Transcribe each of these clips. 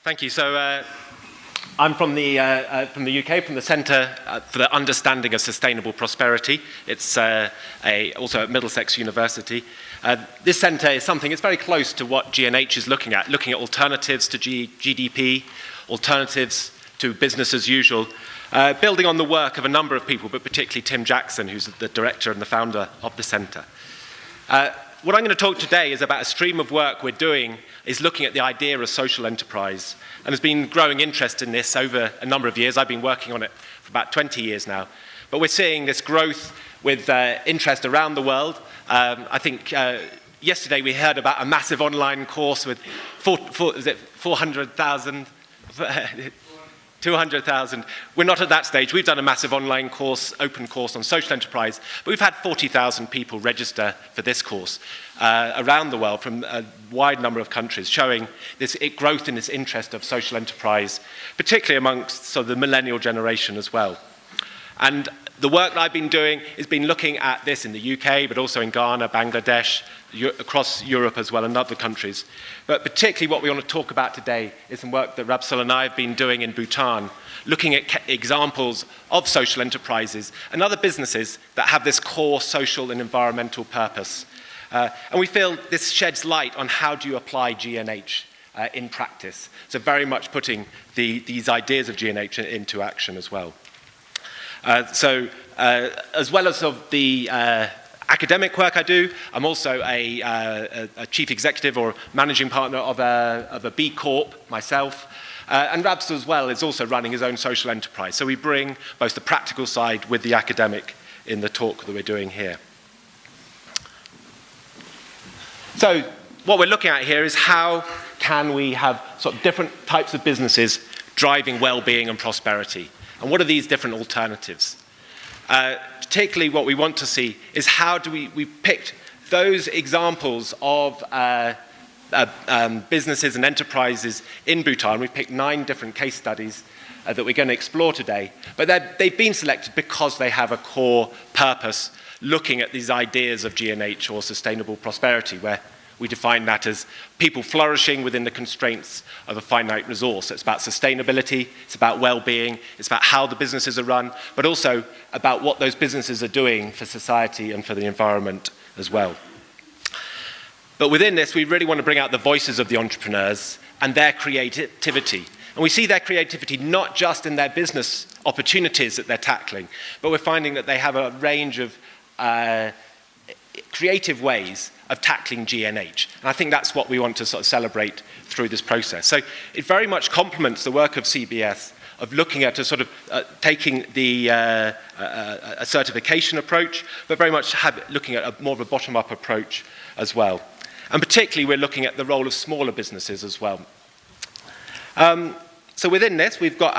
Thank you. So I'm from the UK, from the Centre for the Understanding of Sustainable Prosperity. It's also at Middlesex University. This centre is something, it's very close to what G&H is looking at alternatives to GDP, alternatives to business as usual, building on the work of a number of people, but particularly Tim Jackson, who's the director and the founder of the centre. What I'm going to talk today is about a stream of work we're doing is looking at the idea of social enterprise. And there's been growing interest in this over a number of years. I've been working on it for about 20 years now. But we're seeing this growth with interest around the world. I think yesterday we heard about a massive online course with 400,000? 200,000. We're not at that stage. We've done a massive online course, open course on social enterprise, but we've had 40,000 people register for this course around the world from a wide number of countries, showing this growth in this interest of social enterprise, particularly amongst sort of the millennial generation as well. And the work that I've been doing has been looking at this in the UK, but also in Ghana, Bangladesh, across Europe as well, and other countries. But particularly what we want to talk about today is some work that Rabsel and I have been doing in Bhutan, looking at examples of social enterprises and other businesses that have this core social and environmental purpose. And we feel this sheds light on how do you apply G&H in practice. So very much putting these ideas of G&H into action as well. As well as of the academic work I do, I'm also a chief executive or managing partner of a B Corp myself. And Rabsel as well is also running his own social enterprise. So we bring both the practical side with the academic in the talk that we're doing here. So what we're looking at here is how can we have sort of different types of businesses driving well-being and prosperity. And what are these different alternatives? Particularly what we want to see is how do we picked those examples of businesses and enterprises in Bhutan. We've picked 9 different case studies that we're going to explore today. But they've been selected because they have a core purpose looking at these ideas of G&H or sustainable prosperity, where we define that as people flourishing within the constraints of a finite resource. It's about sustainability, it's about well-being, it's about how the businesses are run, but also about what those businesses are doing for society and for the environment as well. But within this, we really want to bring out the voices of the entrepreneurs and their creativity. And we see their creativity not just in their business opportunities that they're tackling, but we're finding that they have a range of creative ways of tackling G&H. And I think that's what we want to sort of celebrate through this process. So it very much complements the work of CBS of looking at a sort of taking the a certification approach, but very much looking at more of a bottom-up approach as well. And particularly we're looking at the role of smaller businesses as well. So within this we've got,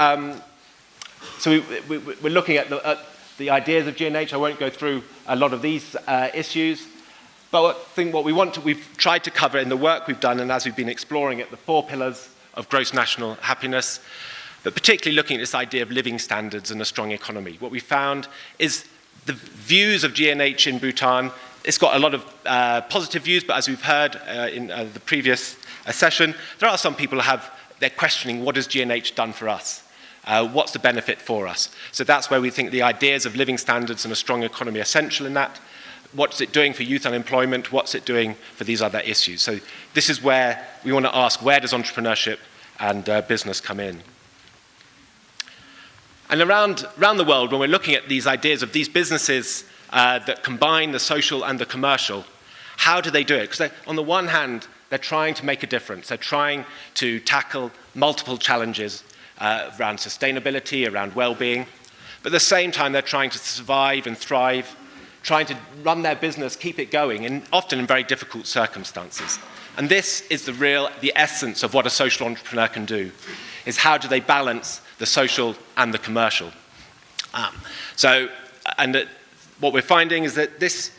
we're looking at the ideas of G&H. I won't go through a lot of these issues. But I think what we've tried to cover in the work we've done, and as we've been exploring it, the 4 pillars of gross national happiness, but particularly looking at this idea of living standards and a strong economy. What we found is the views of G&H in Bhutan, it's got a lot of positive views, but as we've heard in the previous session, there are some people they're questioning, what has G&H done for us? What's the benefit for us? So that's where we think the ideas of living standards and a strong economy are essential in that. What's it doing for youth unemployment? What's it doing for these other issues? So this is where we want to ask, where does entrepreneurship and business come in? And around the world, when we're looking at these ideas of these businesses that combine the social and the commercial, how do they do it? Because on the one hand, they're trying to make a difference. They're trying to tackle multiple challenges around sustainability, around well-being. But at the same time, they're trying to survive and thrive, trying to run their business, keep it going, and often in very difficult circumstances. And this is the essence of what a social entrepreneur can do, is how do they balance the social and the commercial. What we're finding is that this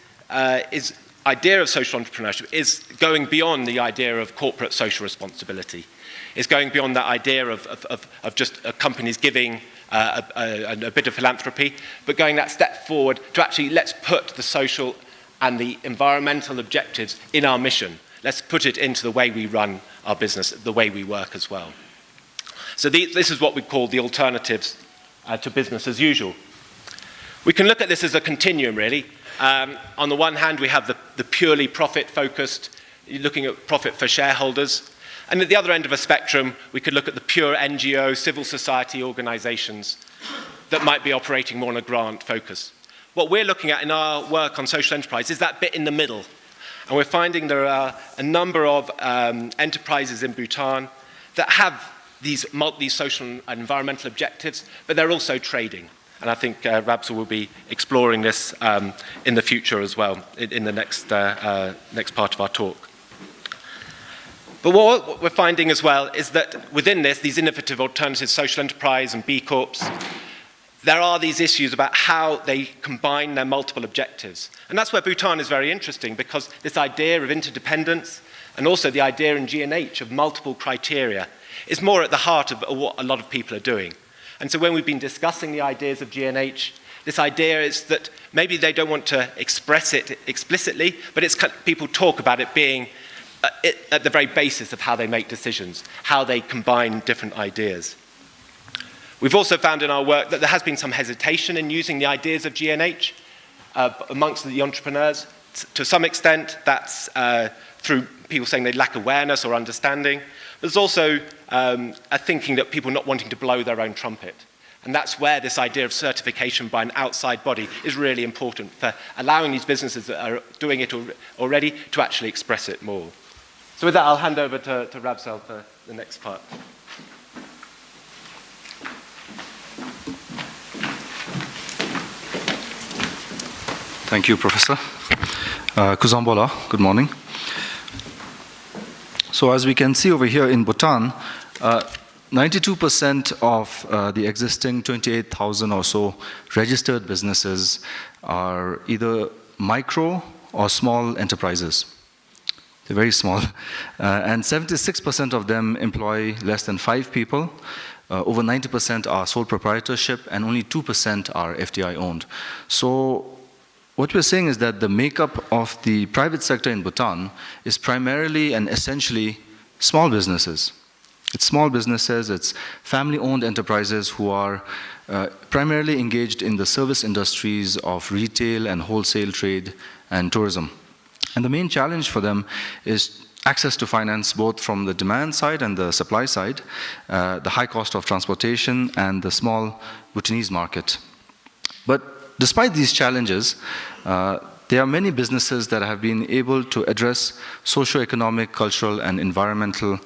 idea of social entrepreneurship is going beyond the idea of corporate social responsibility. It's going beyond that idea of just companies giving a bit of philanthropy, but going that step forward to actually let's put the social and the environmental objectives in our mission. Let's put it into the way we run our business, the way we work as well. So this is what we call the alternatives to business as usual. We can look at this as a continuum, really. On the one hand, we have the purely profit-focused, looking at profit for shareholders. And at the other end of a spectrum, we could look at the pure NGO, civil society organisations that might be operating more on a grant focus. What we're looking at in our work on social enterprise is that bit in the middle. And we're finding there are a number of enterprises in Bhutan that have these social and environmental objectives, but they're also trading. And I think Rabsel will be exploring this in the future as well, in the next part of our talk. But what we're finding as well is that within this, these innovative alternative social enterprise and B Corps, there are these issues about how they combine their multiple objectives. And that's where Bhutan is very interesting, because this idea of interdependence and also the idea in G&H of multiple criteria is more at the heart of what a lot of people are doing. And so when we've been discussing the ideas of G&H, this idea is that maybe they don't want to express it explicitly, but it's people talk about it being at the very basis of how they make decisions, how they combine different ideas. We've also found in our work that there has been some hesitation in using the ideas of G&H amongst the entrepreneurs. To some extent, that's through people saying they lack awareness or understanding. There's also a thinking that people not wanting to blow their own trumpet. And that's where this idea of certification by an outside body is really important for allowing these businesses that are doing it already to actually express it more. So with that, I'll hand over to Rabsel for the next part. Thank you, Professor. Kuzambola, good morning. So as we can see over here in Bhutan, 92% of the existing 28,000 or so registered businesses are either micro or small enterprises. They're very small. And 76% of them employ less than 5 people. Over 90% are sole proprietorship, and only 2% are FDI owned. So what we're saying is that the makeup of the private sector in Bhutan is primarily and essentially small businesses. It's small businesses, it's family-owned enterprises who are primarily engaged in the service industries of retail and wholesale trade and tourism. And the main challenge for them is access to finance, both from the demand side and the supply side, the high cost of transportation, and the small Bhutanese market. But despite these challenges, there are many businesses that have been able to address socio-economic, cultural, and environmental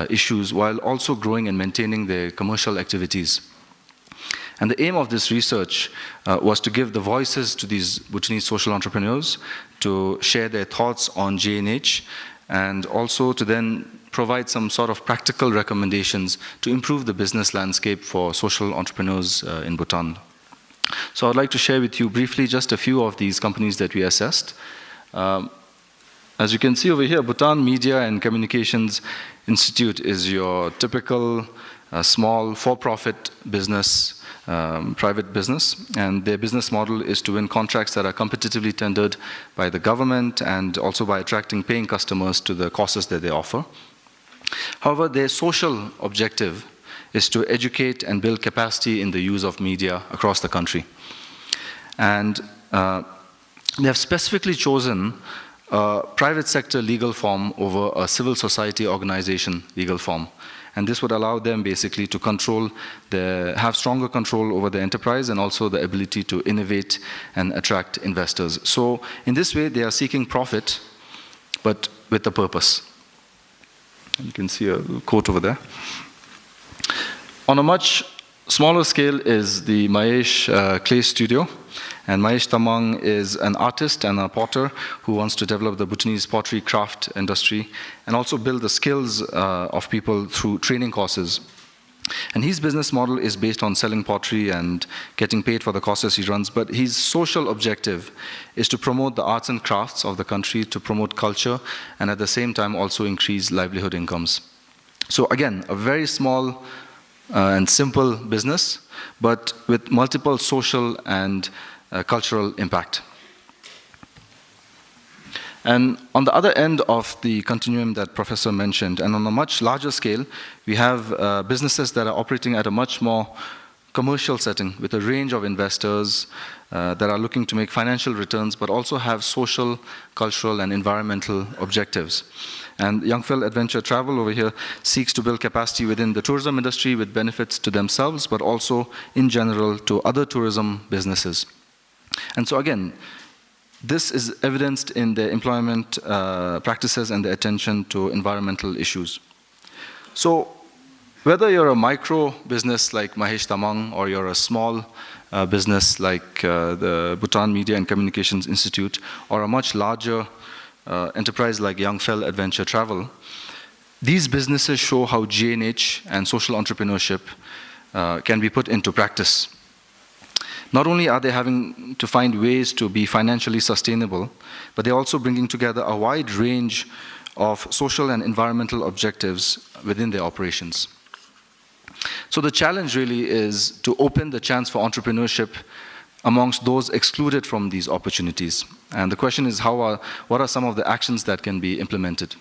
issues while also growing and maintaining their commercial activities. And the aim of this research was to give the voices to these Bhutanese social entrepreneurs to share their thoughts on G&H, and also to then provide some sort of practical recommendations to improve the business landscape for social entrepreneurs in Bhutan. So I'd like to share with you briefly just a few of these companies that we assessed. As you can see over here, Bhutan Media and Communications Institute is your typical small for-profit business, private business, and their business model is to win contracts that are competitively tendered by the government and also by attracting paying customers to the courses that they offer. However, their social objective is to educate and build capacity in the use of media across the country. And they have specifically chosen a private sector legal form over a civil society organization legal form. And this would allow them basically to have stronger control over the enterprise and also the ability to innovate and attract investors. So in this way, they are seeking profit, but with a purpose. You can see a quote over there. On a much smaller scale is the Mahesh Clay Studio. And Mahesh Tamang is an artist and a potter who wants to develop the Bhutanese pottery craft industry and also build the skills of people through training courses. And his business model is based on selling pottery and getting paid for the courses he runs, but his social objective is to promote the arts and crafts of the country, to promote culture, and at the same time also increase livelihood incomes. So again, a very small and simple business, but with multiple social and cultural impact. And on the other end of the continuum that Professor mentioned, and on a much larger scale, we have businesses that are operating at a much more commercial setting with a range of investors that are looking to make financial returns, but also have social, cultural, and environmental objectives. And Youngfell Adventure Travel over here seeks to build capacity within the tourism industry with benefits to themselves, but also in general to other tourism businesses. And so again, this is evidenced in their employment practices and their attention to environmental issues. So whether you're a micro business like Mahesh Tamang or you're a small business like the Bhutan Media and Communications Institute or a much larger enterprise like Youngfell Adventure Travel, these businesses show how G&H and social entrepreneurship can be put into practice. Not only are they having to find ways to be financially sustainable, but they're also bringing together a wide range of social and environmental objectives within their operations. So the challenge really is to open the chance for entrepreneurship amongst those excluded from these opportunities. And the question is, what are some of the actions that can be implemented?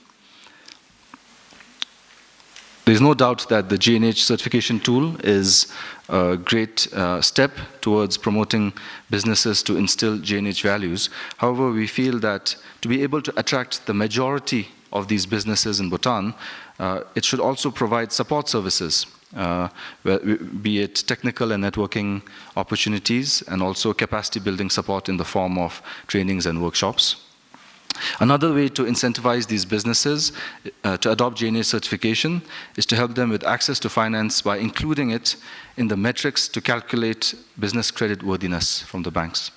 There's no doubt that the G&H certification tool is a great step towards promoting businesses to instill G&H values. However, we feel that to be able to attract the majority of these businesses in Bhutan, it should also provide support services, be it technical and networking opportunities, and also capacity building support in the form of trainings and workshops. Another way to incentivize these businesses to adopt G&H certification is to help them with access to finance by including it in the metrics to calculate business credit worthiness from the banks,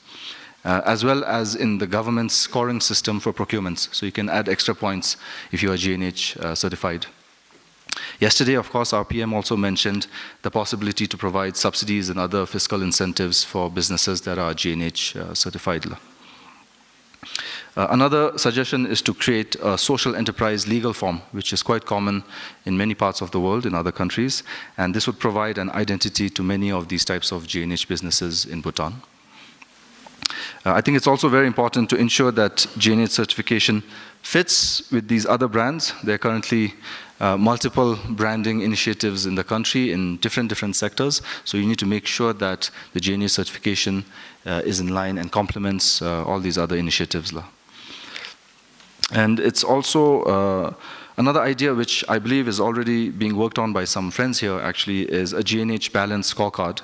as well as in the government's scoring system for procurements. So you can add extra points if you are G&H certified. Yesterday, of course, our PM also mentioned the possibility to provide subsidies and other fiscal incentives for businesses that are G&H certified. Another suggestion is to create a social enterprise legal form, which is quite common in many parts of the world, in other countries, and this would provide an identity to many of these types of G&H businesses in Bhutan. I think it's also very important to ensure that G&H certification fits with these other brands. There are currently multiple branding initiatives in the country in different sectors, so you need to make sure that the G&H certification is in line and complements all these other initiatives. And it's also another idea which I believe is already being worked on by some friends here actually is a G&H balance scorecard.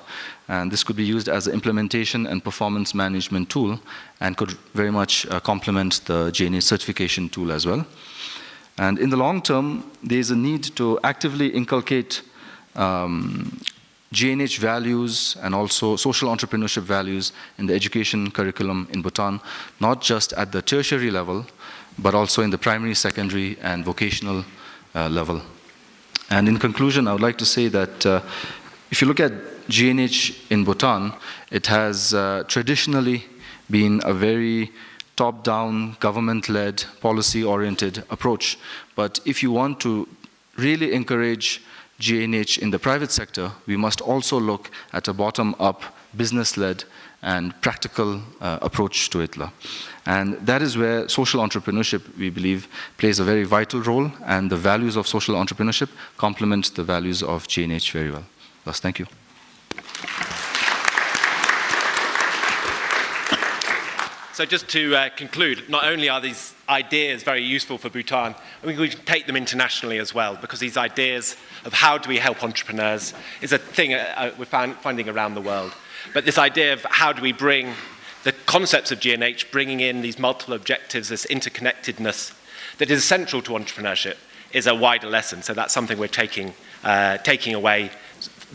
And this could be used as an implementation and performance management tool and could very much complement the G&H certification tool as well. And in the long term, there is a need to actively inculcate G&H values and also social entrepreneurship values in the education curriculum in Bhutan, not just at the tertiary level, but also in the primary, secondary, and vocational level. And in conclusion, I would like to say that if you look at G&H in Bhutan, it has traditionally been a very top-down, government-led, policy-oriented approach. But if you want to really encourage G&H in the private sector, we must also look at a bottom-up, business-led, and practical approach to it. And that is where social entrepreneurship, we believe, plays a very vital role, and the values of social entrepreneurship complement the values of G&H very well. Thus, thank you. So just to conclude, not only are these ideas very useful for Bhutan, I mean, we can take them internationally as well, because these ideas of how do we help entrepreneurs is a thing we're finding around the world. But this idea of how do we bring the concepts of G&H, bringing in these multiple objectives, this interconnectedness that is essential to entrepreneurship, is a wider lesson. So that's something we're taking away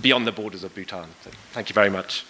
beyond the borders of Bhutan. So thank you very much.